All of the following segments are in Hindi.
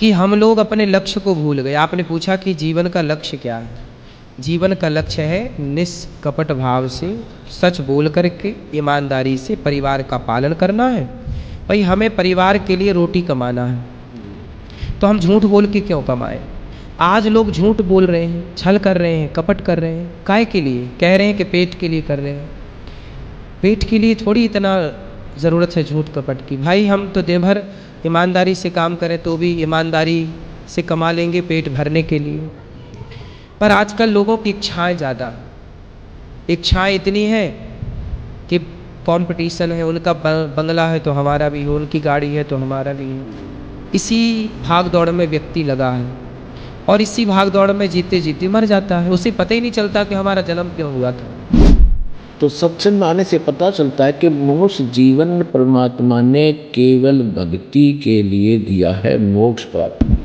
कि हम लोग अपने लक्ष्य को भूल गए। आपने पूछा कि जीवन का लक्ष्य क्या है। जीवन का लक्ष्य है निष्कपट भाव से, सच बोल करके, ईमानदारी से परिवार का पालन करना है। भाई हमें परिवार के लिए रोटी कमाना है, तो हम झूठ बोल के क्यों कमाएं। आज लोग झूठ बोल रहे हैं, छल कर रहे हैं, कपट कर रहे हैं। काय के लिए? कह रहे हैं कि पेट के लिए कर रहे हैं। पेट के लिए थोड़ी इतना ज़रूरत है झूठ कपट की। भाई हम तो दिन भर ईमानदारी से काम करें तो भी ईमानदारी से कमा लेंगे पेट भरने के लिए। पर आजकल लोगों की इच्छाएं इतनी है कि कंपटीशन है, उनका बंगला है तो हमारा भी हो, उनकी गाड़ी है तो हमारा भी हो। इसी भाग दौड़ में व्यक्ति लगा है और इसी भाग दौड़ में जीते जीते मर जाता है। उसे पता ही नहीं चलता कि हमारा जन्म क्यों हुआ था। तो सत्संग आने से पता चलता है कि मोक्ष जीवन परमात्मा ने केवल भक्ति के लिए दिया है, मोक्ष प्राप्ति।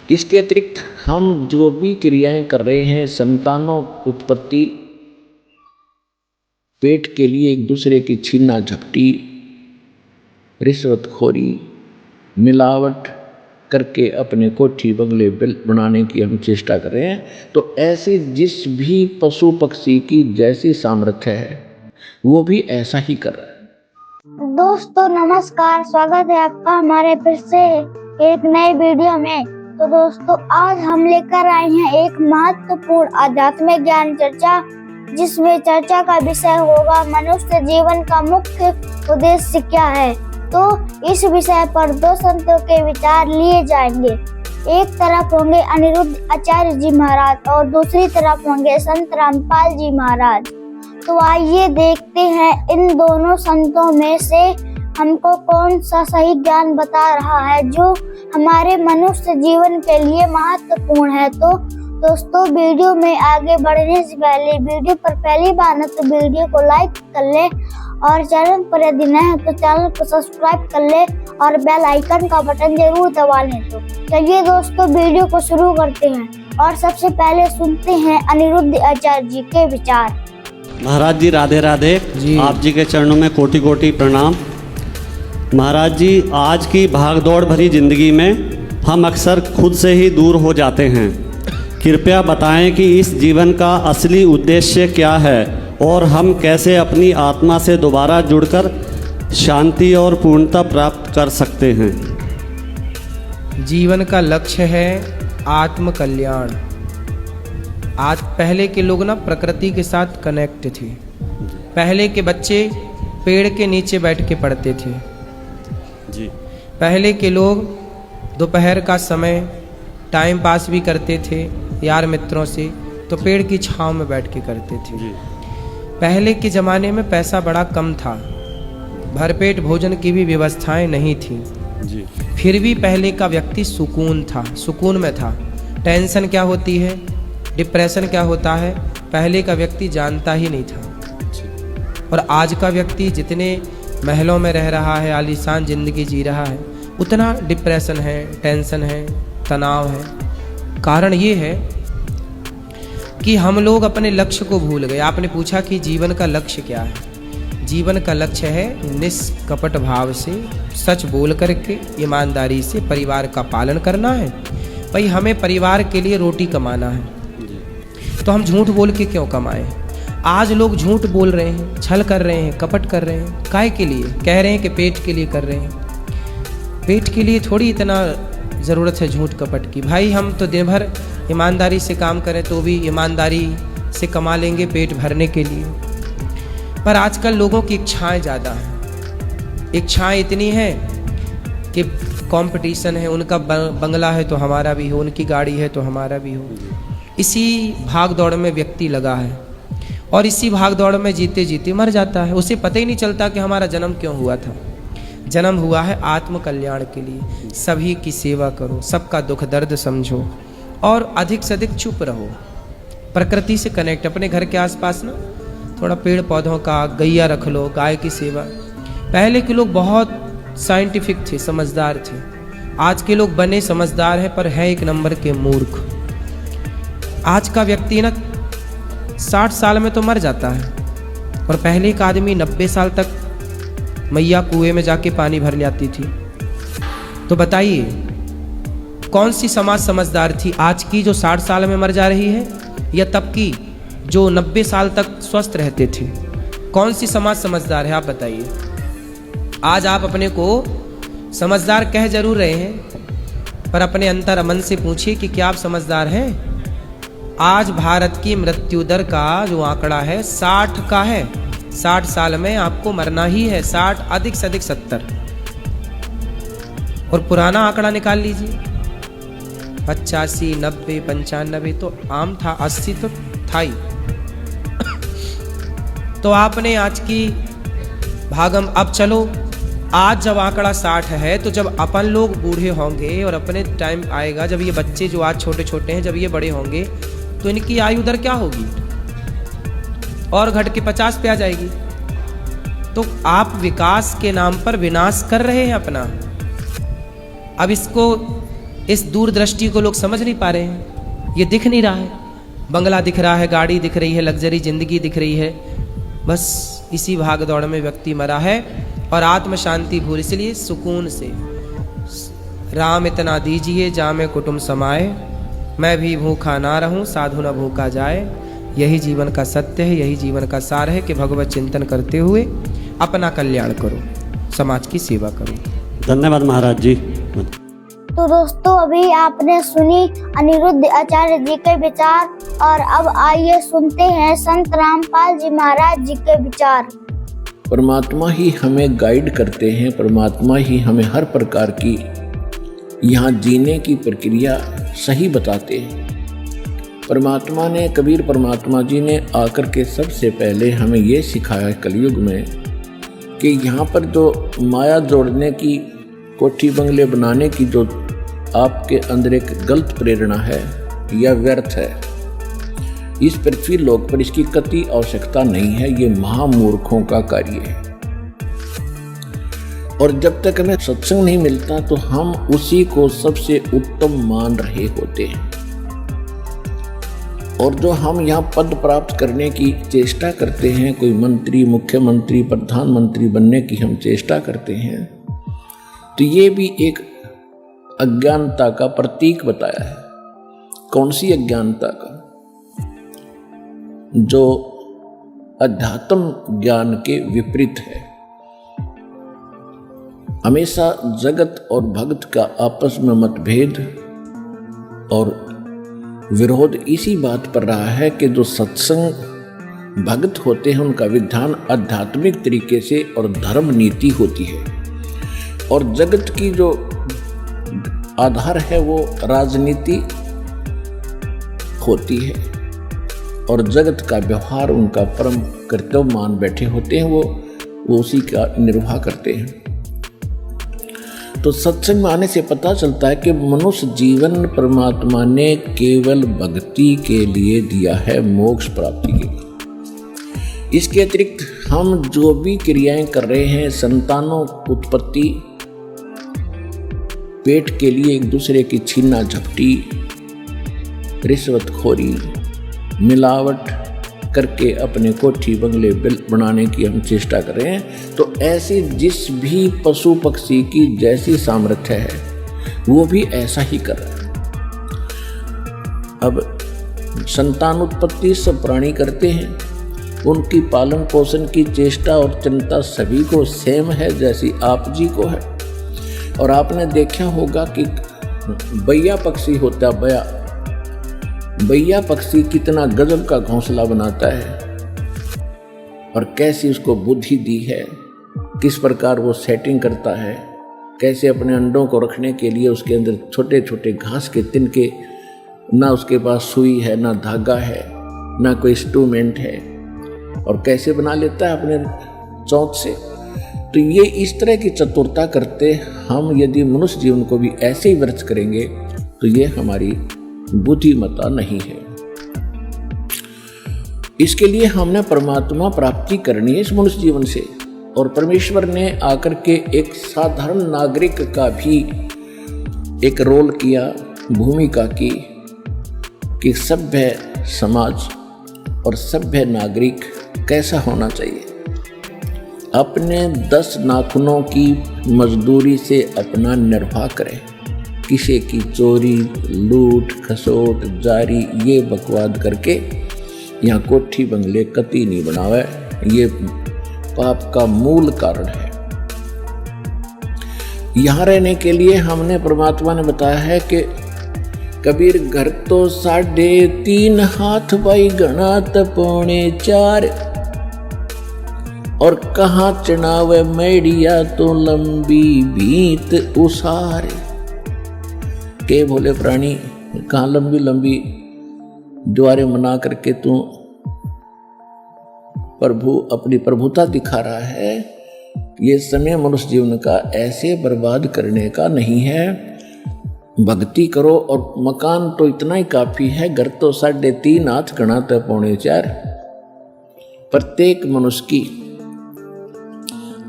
इसके अतिरिक्त हम जो भी क्रियाएं कर रहे हैं, संतानों उत्पत्ति, पेट के लिए एक दूसरे की छीना झपटी, रिश्वतखोरी, मिलावट करके अपने कोठी बंगले बनाने की हम चेष्टा कर रहे हैं, तो ऐसी जिस भी पशु पक्षी की जैसी सामर्थ्य है वो भी ऐसा ही कर रहा है। दोस्तों नमस्कार, स्वागत है आपका हमारे फिर से एक नए वीडियो में। तो दोस्तों आज हम लेकर आए हैं एक महत्वपूर्ण आध्यात्मिक ज्ञान चर्चा, जिसमें चर्चा का विषय होगा मनुष्य जीवन का मुख्य उद्देश्य क्या है। तो इस विषय पर दो संतों के विचार लिए जाएंगे। एक तरफ होंगे अनिरुद्ध आचार्य जी महाराज और दूसरी तरफ होंगे संत रामपाल जी महाराज। तो आइए देखते हैं इन दोनों संतों में से हमको कौन सा सही ज्ञान बता रहा है जो हमारे मनुष्य जीवन के लिए महत्वपूर्ण है। तो दोस्तों वीडियो में आगे बढ़ने से पहले वीडियो पर पहली बार न तो वीडियो को लाइक कर ले और चैनल पर यदि नए हैं तो चैनल को सब्सक्राइब कर ले और बेल आइकन का बटन जरूर दबा लें। तो चलिए दोस्तों वीडियो को शुरू करते हैं और सबसे पहले सुनते हैं अनिरुद्ध आचार्य जी के विचार। महाराज जी राधे राधे जी। आप जी के चरणों में कोटि कोटि प्रणाम। महाराज जी आज की भागदौड़ भरी जिंदगी में हम अक्सर खुद से ही दूर हो जाते हैं। कृपया बताएं कि इस जीवन का असली उद्देश्य क्या है और हम कैसे अपनी आत्मा से दोबारा जुड़कर शांति और पूर्णता प्राप्त कर सकते हैं। जीवन का लक्ष्य है आत्म कल्याण। आज पहले के लोग ना प्रकृति के साथ कनेक्ट थे। पहले के बच्चे पेड़ के नीचे बैठ के पढ़ते थे जी। पहले के लोग दोपहर का समय टाइम पास भी करते थे यार मित्रों से, तो पेड़ की छांव में बैठ के करते थे जी। पहले के ज़माने में पैसा बड़ा कम था, भरपेट भोजन की भी व्यवस्थाएं नहीं थी जी। फिर भी पहले का व्यक्ति सुकून में था। टेंशन क्या होती है, डिप्रेशन क्या होता है, पहले का व्यक्ति जानता ही नहीं था। और आज का व्यक्ति जितने महलों में रह रहा है, आलीशान जिंदगी जी रहा है, उतना डिप्रेशन है, टेंशन है, तनाव है। कारण ये है कि हम लोग अपने लक्ष्य को भूल गए। आपने पूछा कि जीवन का लक्ष्य क्या है। जीवन का लक्ष्य है निष्कपट भाव से, सच बोल करके, ईमानदारी से परिवार का पालन करना है। भाई हमें परिवार के लिए रोटी कमाना है, तो हम झूठ बोल के क्यों कमाएं। आज लोग झूठ बोल रहे हैं, छल कर रहे हैं, कपट कर रहे हैं। काय के लिए? कह रहे हैं कि पेट के लिए कर रहे हैं। पेट के लिए थोड़ी इतना ज़रूरत है झूठ कपट की। भाई हम तो दिन भर ईमानदारी से काम करें तो भी ईमानदारी से कमा लेंगे पेट भरने के लिए। पर आजकल लोगों की इच्छाएं ज़्यादा हैं। इच्छाएं इतनी हैं कि कंपटीशन है, उनका बंगला है तो हमारा भी हो, उनकी गाड़ी है तो हमारा भी हो। इसी भाग दौड़ में व्यक्ति लगा है और इसी भाग दौड़ में जीते जीते मर जाता है। उसे पता ही नहीं चलता कि हमारा जन्म क्यों हुआ था। जन्म हुआ है आत्म कल्याण के लिए। सभी की सेवा करो, सबका दुख दर्द समझो और अधिक से अधिक चुप रहो। प्रकृति से कनेक्ट, अपने घर के आसपास ना थोड़ा पेड़ पौधों का, गैया रख लो, गाय की सेवा। पहले के लोग बहुत साइंटिफिक थे, समझदार थे। आज के लोग बने समझदार हैं पर है एक नंबर के मूर्ख। आज का व्यक्ति ना 60 साल में तो मर जाता है और पहले का आदमी 90 साल तक मैया कुएं में जाके पानी भर ले आती थी। तो बताइए कौन सी समाज समझदार थी, आज की जो 60 साल में मर जा रही है या तब की जो 90 साल तक स्वस्थ रहते थे? कौन सी समाज समझदार है, आप बताइए। आज आप अपने को समझदार कह जरूर रहे हैं, पर अपने अंतर मन से पूछिए कि क्या आप समझदार हैं? आज भारत की मृत्यु दर का जो आंकड़ा है 60 का है। 60 साल में आपको मरना ही है, 60 अधिक से अधिक 70। और पुराना आंकड़ा निकाल लीजिए, 85, 90, 95 तो आम था, 80 तो था ही। तो आपने आज की भागम, अब चलो आज जब आंकड़ा 60 है तो जब अपन लोग बूढ़े होंगे और अपने टाइम आएगा जब ये बच्चे जो आज छोटे छोटे हैं जब ये बड़े होंगे तो इनकी आयु दर क्या होगी? और घट के 50 पे आ जाएगी। तो आप विकास के नाम पर विनाश कर रहे हैं अपना। अब इसको, इस दूरदृष्टि को लोग समझ नहीं पा रहे हैं। ये दिख नहीं रहा है, बंगला दिख रहा है, गाड़ी दिख रही है, लग्जरी जिंदगी दिख रही है, बस इसी भाग दौड़ में व्यक्ति मरा है और आत्म शांति भूल। इसलिए सुकून से राम इतना दीजिए जामे कुटुंब समाए, मैं भी भूखा ना रहूं साधु न भूखा जाए। यही जीवन का सत्य है, यही जीवन का सार है कि भगवत चिंतन करते हुए अपना कल्याण करो, समाज की सेवा करो। धन्यवाद महाराज जी। तो दोस्तों अभी आपने सुनी अनिरुद्ध आचार्य जी के विचार और अब आइए सुनते हैं संत रामपाल जी महाराज जी के विचार। परमात्मा ही हमें गाइड करते हैं, परमात्मा ही हमें हर प्रकार की यहाँ जीने की प्रक्रिया सही बताते हैं। परमात्मा ने, कबीर परमात्मा जी ने आकर के सबसे पहले हमें ये सिखाया कलयुग में कि यहाँ पर जो माया जोड़ने की, कोठी बंगले बनाने की जो आपके अंदर एक गलत प्रेरणा है यह व्यर्थ है। इस पृथ्वी लोक पर इसकी कति आवश्यकता नहीं है, ये महामूर्खों का कार्य है। और जब तक हमें सत्संग नहीं मिलता तो हम उसी को सबसे उत्तम मान रहे होते हैं। और जो हम यहाँ पद प्राप्त करने की चेष्टा करते हैं, कोई मंत्री, मुख्यमंत्री, प्रधानमंत्री बनने की हम चेष्टा करते हैं, तो ये भी एक अज्ञानता का प्रतीक बताया है। कौन सी अज्ञानता का? जो अध्यात्म ज्ञान के विपरीत है। हमेशा जगत और भक्त का आपस में मतभेद और विरोध इसी बात पर रहा है कि जो सत्संग भक्त होते हैं उनका विधान आध्यात्मिक तरीके से और धर्म नीति होती है, और जगत की जो आधार है वो राजनीति होती है, और जगत का व्यवहार उनका परम कर्तव्य मान बैठे होते हैं, वो उसी का निर्वाह करते हैं। तो सत्संग में आने से पता चलता है कि मनुष्य जीवन परमात्मा ने केवल भक्ति के लिए दिया है, मोक्ष प्राप्ति के लिए। इसके अतिरिक्त हम जो भी क्रियाएं कर रहे हैं, संतानों उत्पत्ति, पेट के लिए एक दूसरे की छीना झपटी, रिश्वतखोरी, मिलावट करके अपने कोठी बंगले बनाने की हम चेष्टा कर रहे हैं, तो ऐसी जिस भी पशु पक्षी की जैसी सामर्थ्य है वो भी ऐसा ही कर रहा है। अब संतान उत्पत्ति सब प्राणी करते हैं, उनकी पालन पोषण की चेष्टा और चिंता सभी को सेम है जैसी आप जी को है। और आपने देखा होगा कि बैया पक्षी होता है, बैया पक्षी कितना गजब का घोंसला बनाता है और कैसी उसको बुद्धि दी है, किस प्रकार वो सेटिंग करता है, कैसे अपने अंडों को रखने के लिए उसके अंदर छोटे छोटे घास के तिनके, ना उसके पास सुई है, ना धागा है, ना कोई इंस्ट्रूमेंट है, और कैसे बना लेता है अपने चौंच से। तो ये इस तरह की चतुरता करते हम यदि मनुष्य जीवन को भी ऐसे ही व्यर्थ करेंगे तो ये हमारी बुद्धिमत्ता नहीं है। इसके लिए हमने परमात्मा प्राप्ति करनी है इस मनुष्य जीवन से, और परमेश्वर ने आकर के एक साधारण नागरिक का भी एक रोल किया, भूमिका की, कि सभ्य समाज और सभ्य नागरिक कैसा होना चाहिए। अपने 10 नाखूनों की मजदूरी से अपना निर्वाह करें, किसी की चोरी, लूट खसोट, जारी ये बकवाद करके यहाँ कोठी बंगले कती नहीं बनावे। ये पाप का मूल कारण है। यहाँ रहने के लिए हमने परमात्मा ने बताया है कि कबीर घर तो 3.5 हाथ भाई घना त 4.25 और कहाँ चनावे मैडिया तो लंबी भीत उसार। के बोले प्राणी कहाँ लंबी लंबी द्वारे मना करके तू प्रभु अपनी प्रभुता दिखा रहा है। ये समय मनुष्य जीवन का ऐसे बर्बाद करने का नहीं है। भक्ति करो और मकान तो इतना ही काफी है। घर तो 3.5 हाथ घना तो 4.25। प्रत्येक मनुष्य की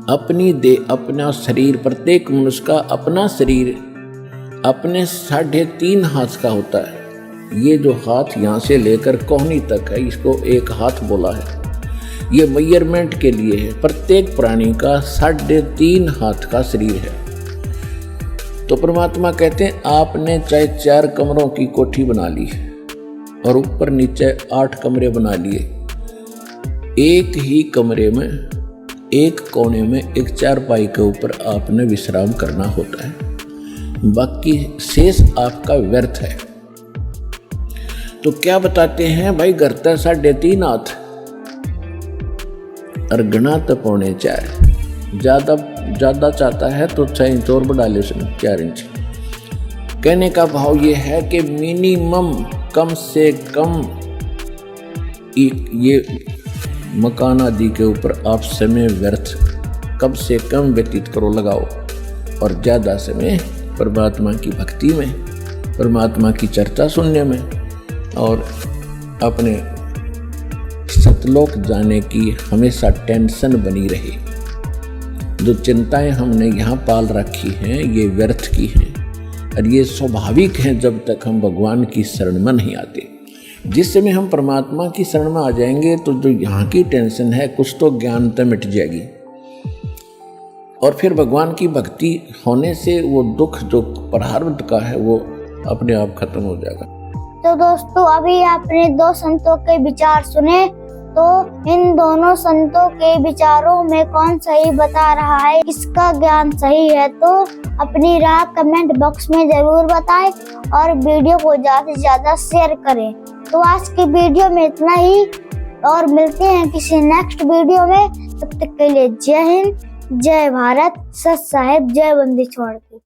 अपनी देह, अपना शरीर, प्रत्येक मनुष्य का अपना शरीर अपने 3.5 हाथ का होता है। ये जो हाथ यहाँ से लेकर कोहनी तक है, इसको एक हाथ बोला है। ये मेजरमेंट के लिए है। प्रत्येक प्राणी का 3.5 हाथ का शरीर है। तो परमात्मा कहते हैं आपने चाहे 4 कमरों की कोठी बना ली और ऊपर नीचे 8 कमरे बना लिए, एक ही कमरे में एक कोने में एक चारपाई के ऊपर आपने विश्राम करना होता है। बाकी शेष आपका व्यर्थ है। तो क्या बताते हैं भाई, घर तो 3.5 हाथ और घना तो 4.25। ज्यादा चाहता है तो 6 इंच और बढ़ा ले, 4 इंच। कहने का भाव ये है कि मिनिमम कम से कम ये मकान आदि के ऊपर आप समय व्यर्थ कम से कम व्यतीत करो, लगाओ, और ज़्यादा समय परमात्मा की भक्ति में, परमात्मा की चर्चा सुनने में और अपने सतलोक जाने की हमेशा टेंशन बनी रहे। जो चिंताएं हमने यहाँ पाल रखी हैं ये व्यर्थ की हैं और ये स्वाभाविक हैं जब तक हम भगवान की शरण में नहीं आते। जिस समय हम परमात्मा की शरण में आ जाएंगे तो जो यहाँ की टेंशन है कुछ तो ज्ञान तक मिट जाएगी और फिर भगवान की भक्ति होने से वो दुख जो प्रारब्ध का है वो अपने आप खत्म हो जाएगा। तो दोस्तों अभी आपने 2 संतों के विचार सुने, तो इन दोनों संतों के विचारों में कौन सही बता रहा है, किसका ज्ञान सही है, तो अपनी राय कमेंट बॉक्स में जरूर बताएं और वीडियो को ज्यादा से ज्यादा शेयर करें। तो आज की वीडियो में इतना ही और मिलते हैं किसी नेक्स्ट वीडियो में। तब तक के लिए जय हिंद, जय भारत, सत साहेब, जय बंदी छोड़ के।